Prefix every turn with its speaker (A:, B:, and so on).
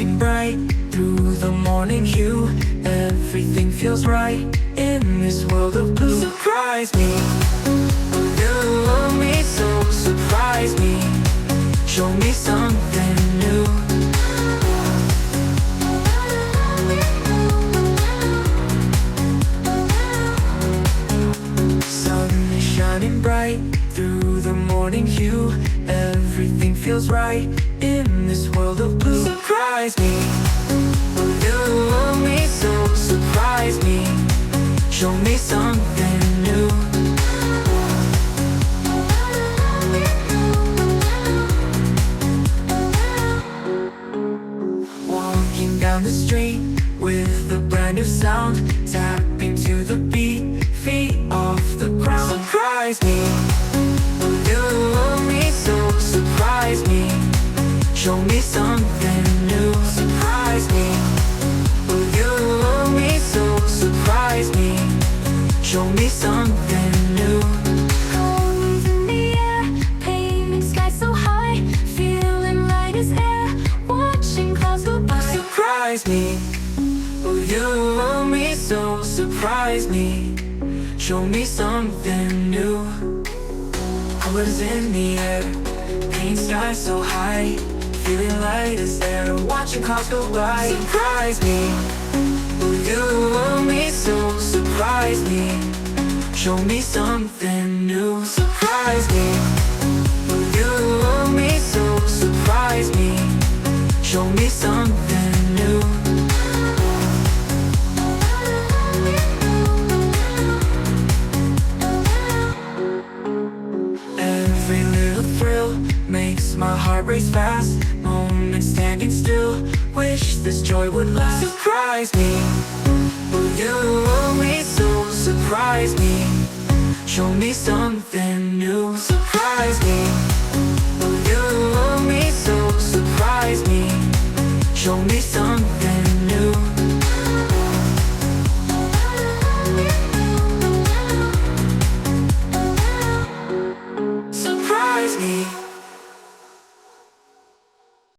A: shining bright through the morning hue. Everything feels right in this world of blue. Surprise me, you love me so. Surprise me, show me something new. Sun is shining bright through the morning hue. Everything feels right in this world of blue. Surprise me, you love me so. Surprise me, show me something new. Walking down the street with a brand new sound, tapping to the beat, feet off the ground. Surprise me, you love me so. Surprise me, show me something new. Surprise me, you love me so. Surprise me, show me something new.
B: Colors in the air, painting sky so high, feeling light as air, watching clouds go by.
A: Surprise me, you love me so. Surprise me, show me something new. Colors in the air, paint sky so high, feeling light as air, watching clouds go by. Surprise me, you love me so. Surprise me, show me something new. Surprise me, you love me so. Surprise me, show me something new. Every little thrill makes my heart race fast. Moments standing still, wish this joy would last. Surprise me, you love me so. Surprise me, show me something new. Surprise me, you love me so. Surprise me, show me something